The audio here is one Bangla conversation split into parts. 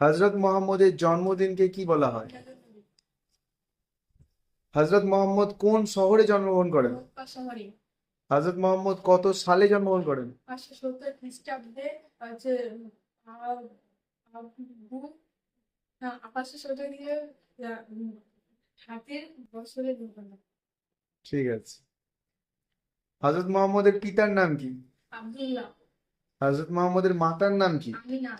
হযরত মুহাম্মদের জন্মদিনকে কি বলা হয়? হযরত মুহাম্মদ কোন শহরে জন্মগ্রহণ করেন? মক্কা শহরে হযরত মুহাম্মদ কত সালে জন্মগ্রহণ করেন? 570 খ্রিস্টাব্দে হচ্ছে আহ, আবু 570 দিয়ে হাতের বছরে ঘটনা। ঠিক আছে। হযরত মুহাম্মদের পিতার নাম কি? আব্দুল্লাহ। হযরত মুহাম্মদের মাতার নাম কি? আমিনা।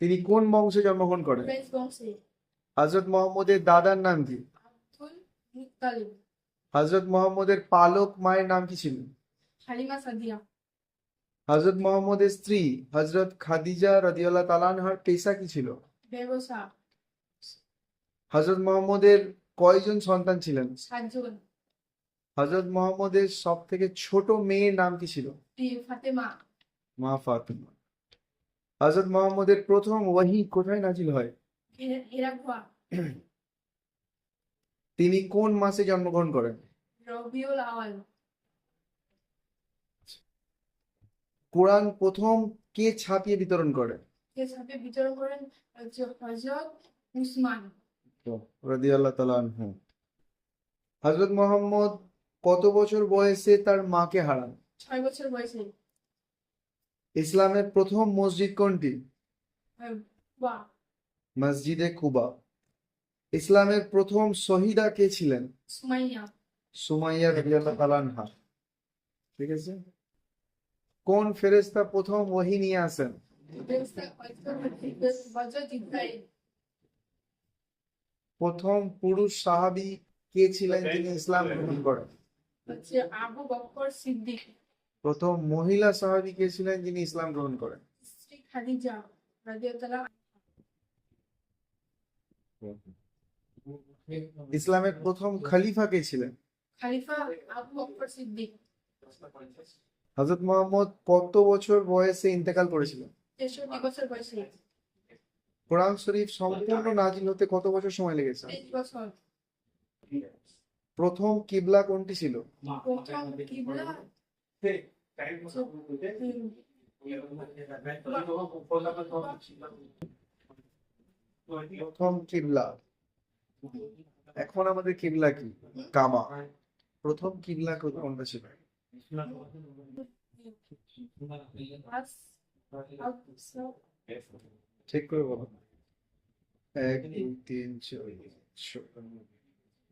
তিনি কোন বংশে জন্মগ্রহণ করেন? কুরাইশ বংশে হযরত মুহাম্মদের দাদার নাম কি? Abdul Muttalib. হযরত মুহাম্মদের পালক মায়ের নাম কি ছিল? হালিমা সাদিয়া। হযরত মুহাম্মদের স্ত্রী হযরত খাদিজা রাদিয়াল্লাহু তাআলা আনহার পেশা কি ছিল? ব্যবসা। হযরত মুহাম্মদের কয়জন সন্তান ছিলেন? 7 জন। হযরত মুহাম্মদের সব থেকে ছোট মেয়ের নাম কি ছিল? ফাতেমা। মা ফাতেমা। হযরত মুহাম্মদের প্রথম ওহী কোথায় নাজিল হয়? হেরাকুয়া। তিনি কোন মাসে জন্মগ্রহণ করেন? রবিউল আওয়াল। কোরআন প্রথম কে ছাপিয়ে বিতরণ করেন? এর সাথে বিতরণ করেন হচ্ছে হযরত উসমান। রাদিয়াল্লাহু তাআলা আনহু। হযরত মুহাম্মদ কত বছর বয়সে তার মাকে হারান? 6 বছর বয়সে। ইসলামের প্রথম মসজিদ কোনটি? বা মসজিদে কুবা। ইসলামের প্রথম শহীদা কে ছিলেন? সুমাইয়া। সুমাইয়া রাদিয়াল্লাহু তাআলা আনহা। ঠিক আছে। কোন ফেরেশতা প্রথম ওহী নিয়ে আসেন? হযরত ইব্রাহিম। প্রথম পুরুষ সাহাবী কে ছিলেন যিনি ইসলাম গ্রহণ করেন? হচ্ছে আবু বকর সিদ্দিক। প্রথম মহিলা সাহাবী কে ছিলেন যিনি ইসলাম গ্রহণ করেন? স্ত্রী খাদিজা রাদিয়াল্লাহু। ইসলামের প্রথম খলিফা কে ছিলেন? খলিফা আবু বকর সিদ্দিক। হযরত মুহাম্মদ কত বছর বয়সে ইন্তেকাল করেছিলেন? 63 বছর বয়সে। কোরআন শরীফ সম্পূর্ণ নাজিল হতে কত বছর সময় লেগেছে? 23 বছর। প্রথম কিবলা কোনটি ছিল? প্রথম কিবলা প্রথম কিবলা। এখন আমাদের কিবলা কি? কাবা। প্রথম কিবলা কোনটা ছিল? ঠিক করে বলো। 1 2 3 4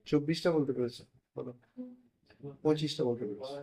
24টা বলতে পেরেছো? বলো। 25টা বলতে পেরেছো।